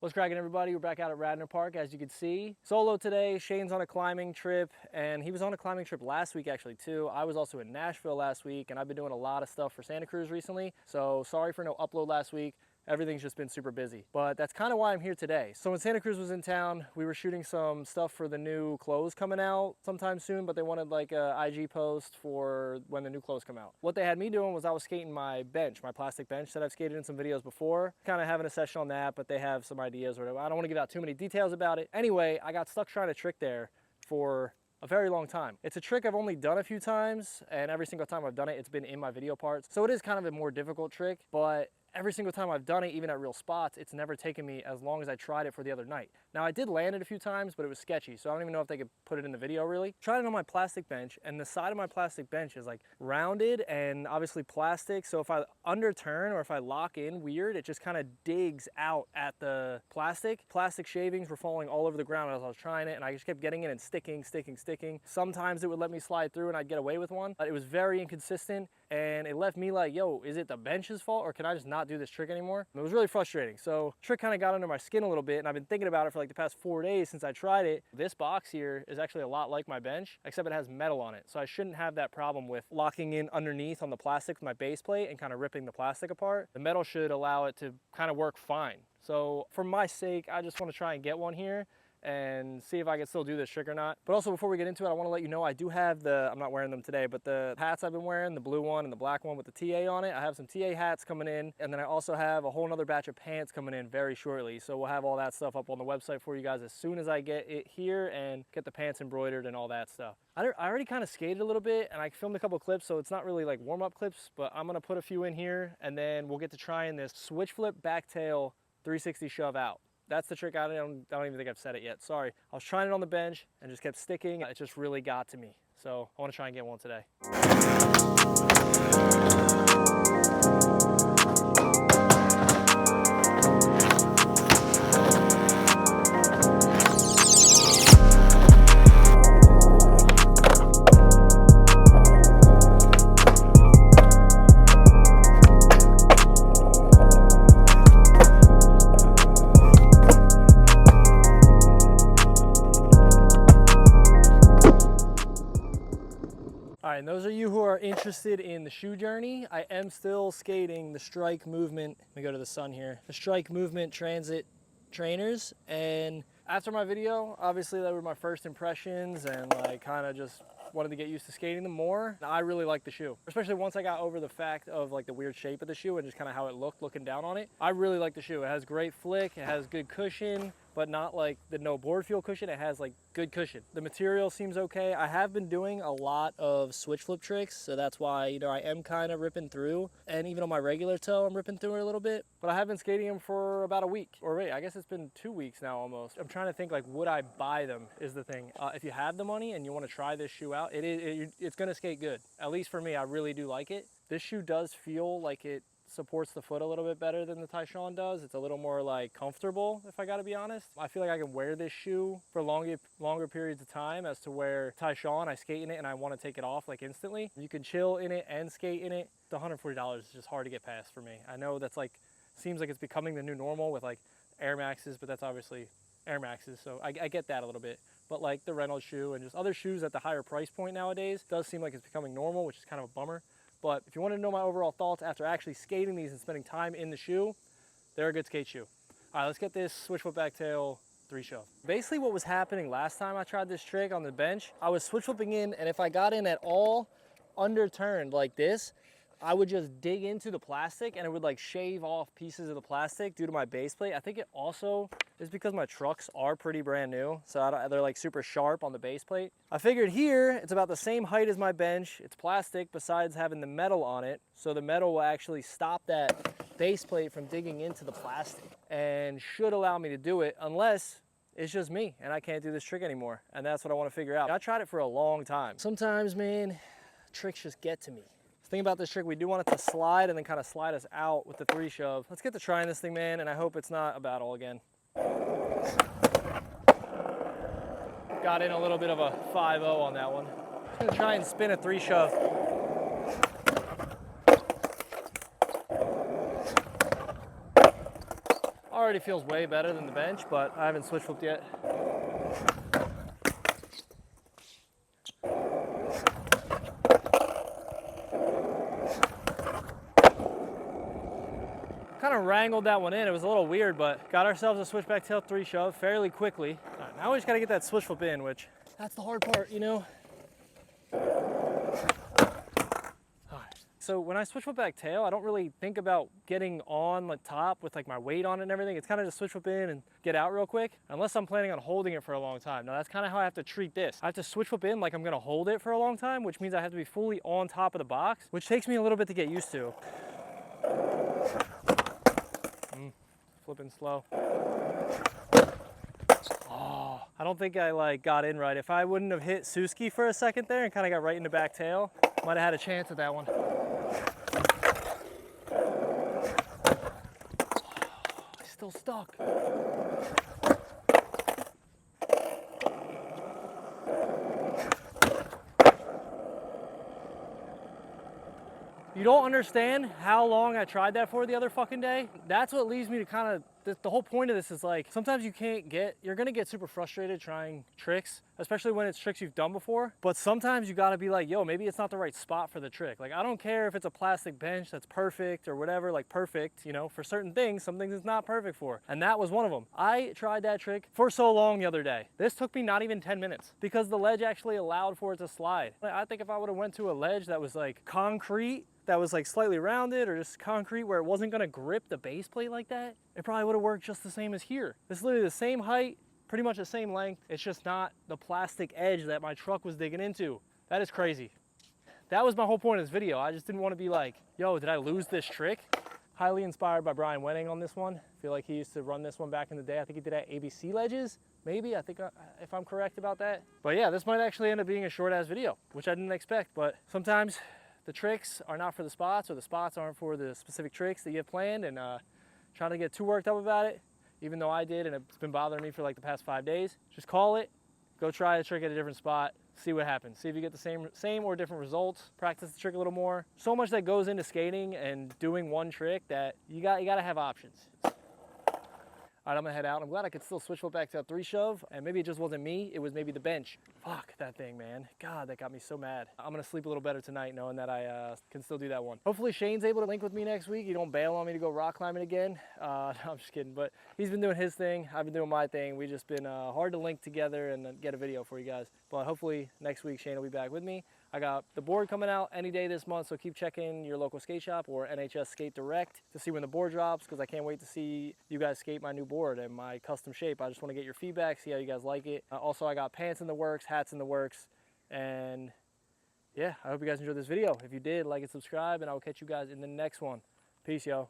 What's cracking, everybody? We're back out at Radnor Park, as you can see. Solo today. Shane's on a climbing trip, and he was on a climbing trip last week actually too. I was also in Nashville last week, and I've been doing a lot of stuff for Santa Cruz recently, so sorry for no upload last week. Everything's just been super busy, but that's kind of why I'm here today. So when Santa Cruz was in town, we were shooting some stuff for the new clothes coming out sometime soon, but they wanted like a IG post for when the new clothes come out. What they had me doing was I was skating my bench, my plastic bench that I've skated in some videos before, kind of having a session on that, but they have some ideas or whatever. I don't want to give out too many details about it. Anyway, I got stuck trying to trick there for a very long time. It's a trick I've only done a few times, and every single time I've done it, it's been in my video parts. So it is kind of a more difficult trick, but every single time I've done it, even at real spots, it's never taken me as long as I tried it for the other night. Now, I did land it a few times, but it was sketchy, so I don't even know if they could put it in the video, really. Tried it on my plastic bench, and the side of my plastic bench is like rounded and obviously plastic, so if I underturn or if I lock in weird, it just kind of digs out at the plastic. Plastic shavings were falling all over the ground as I was trying it, and I just kept getting in and sticking. Sometimes it would let me slide through and I'd get away with one, but it was very inconsistent, and it left me like, yo, is it the bench's fault, or can I just not do this trick anymore? It was really frustrating. So trick kind of got under my skin a little bit, and I've been thinking about it for like the past 4 days since I tried it. This box here is actually a lot like my bench, except it has metal on it. So I shouldn't have that problem with locking in underneath on the plastic with my base plate and kind of ripping the plastic apart. The metal should allow it to kind of work fine. So for my sake, I just want to try and get one here and see if I can still do this trick or not. But also, before we get into it, I want to let you know I do have I'm not wearing them today, but the hats I've been wearing, the blue one and the black one with the TA on it. I have some TA hats coming in, and then I also have a whole nother batch of pants coming in very shortly. So we'll have all that stuff up on the website for you guys as soon as I get it here and get the pants embroidered and all that stuff. I already kind of skated a little bit, and I filmed a couple clips, so it's not really like warm-up clips, but I'm gonna put a few in here, and then we'll get to trying this switch flip back tail 360 shove out. That's the trick. I don't even think I've said it yet. Sorry. I was trying it on the bench and just kept sticking. It just really got to me. So I want to try and get one today. And those of you who are interested in the shoe journey, I am still skating the Strike Movement. Let me go to the sun here. The Strike Movement Transit trainers. And after my video, obviously that were my first impressions, and like kind of just wanted to get used to skating them more. I really like the shoe, especially once I got over the fact of like the weird shape of the shoe and just kind of how it looked looking down on it. I really like the shoe. It has great flick, it has good cushion, but not like the no board feel cushion. It has like good cushion. The material seems okay. I have been doing a lot of switch flip tricks, so that's why, you know, I am kind of ripping through, and even on my regular toe, I'm ripping through it a little bit, but I have been skating them for about a week, or wait, I guess it's been 2 weeks now almost. I'm trying to think like, would I buy them is the thing. If you have the money and you want to try this shoe out, it's gonna skate good. At least for me, I really do like it. This shoe does feel like it supports the foot a little bit better than the Tyshawn does. It's a little more like comfortable, if I gotta be honest. I feel like I can wear this shoe for longer periods of time, as to where Tyshawn, I skate in it and I want to take it off like instantly. You can chill in it and skate in it. The $140 is just hard to get past for me. I know that's like, seems like it's becoming the new normal with like Air Maxes, but that's obviously Air Maxes, so I get that a little bit. But like the Reynolds shoe and just other shoes at the higher price point nowadays does seem like it's becoming normal, which is kind of a bummer. But if you want to know my overall thoughts after actually skating these and spending time in the shoe, they're a good skate shoe. All right, let's get this switch flip back tail 3 shove. Basically what was happening last time I tried this trick on the bench, I was switch flipping in, and if I got in at all underturned like this, I would just dig into the plastic and it would like shave off pieces of the plastic due to my base plate. I think it also is because my trucks are pretty brand new, so they're like super sharp on the base plate. I figured here, it's about the same height as my bench. It's plastic besides having the metal on it, so the metal will actually stop that base plate from digging into the plastic and should allow me to do it, unless it's just me and I can't do this trick anymore. And that's what I want to figure out. I tried it for a long time. Sometimes, man, tricks just get to me. Thing about this trick, we do want it to slide and then kind of slide us out with the 3 shove. Let's get to trying this thing, man, and I hope it's not a battle again. Got in a little bit of a 5-0 on that one. Just gonna try and spin a 3 shove. All already feels way better than the bench, but I haven't switch flipped yet. Kind of wrangled that one in. It was a little weird, but got ourselves a switchback tail 3 shove fairly quickly. All right, now we just got to get that switch flip in, which that's the hard part, you know? So when I switch flip back tail, I don't really think about getting on the top with like my weight on it and everything. It's kind of just switch flip in and get out real quick, unless I'm planning on holding it for a long time. Now that's kind of how I have to treat this. I have to switch flip in like I'm gonna hold it for a long time, which means I have to be fully on top of the box, which takes me a little bit to get used to. Flipping slow. Oh, I don't think I like got in right. If I wouldn't have hit Suski for a second there and kind of got right into back tail, might have had a chance at that one. Still stuck. You don't understand how long I tried that for the other fucking day. That's what leads me to kind of, the whole point of this is like, sometimes you're gonna get super frustrated trying tricks, especially when it's tricks you've done before. But sometimes you gotta be like, yo, maybe it's not the right spot for the trick. Like, I don't care if it's a plastic bench that's perfect or whatever, like perfect, you know, for certain things, some things it's not perfect for. And that was one of them. I tried that trick for so long the other day. This took me not even 10 minutes because the ledge actually allowed for it to slide. I think if I would have went to a ledge that was like concrete, that was like slightly rounded or just concrete where it wasn't gonna grip the base plate like that, it probably would have worked just the same as here. This is literally the same height, pretty much the same length. It's just not the plastic edge that my truck was digging into. That is crazy. That was my whole point of this video. I just didn't want to be like, yo, did I lose this trick? Highly inspired by Brian Wenning on this one. I feel like he used to run this one back in the day. I think he did at ABC Ledges, maybe, I think, if I'm correct about that. But yeah, this might actually end up being a short ass video, which I didn't expect, but sometimes the tricks are not for the spots, or the spots aren't for the specific tricks that you have planned, and trying to get too worked up about it, even though I did, and it's been bothering me for like the past 5 days. Just call it, go try a trick at a different spot, see what happens. See if you get the same or different results. Practice the trick a little more. So much that goes into skating and doing one trick that you gotta have options. All right, I'm gonna head out. I'm glad I could still switch flip back to a 3 shove, and maybe it just wasn't me, it was maybe the bench. Fuck that thing, man. God, that got me so mad. I'm gonna sleep a little better tonight knowing that I can still do that one. Hopefully Shane's able to link with me next week. You don't bail on me to go rock climbing again. No, I'm just kidding, but he's been doing his thing. I've been doing my thing. We've just been hard to link together and get a video for you guys. But hopefully next week Shane will be back with me. I got the board coming out any day this month, so keep checking your local skate shop or NHS Skate Direct to see when the board drops, because I can't wait to see you guys skate my new board and my custom shape. I just want to get your feedback, see how you guys like it. Also, I got pants in the works, hats in the works, and yeah, I hope you guys enjoyed this video. If you did, like and subscribe, and I will catch you guys in the next one. Peace, yo.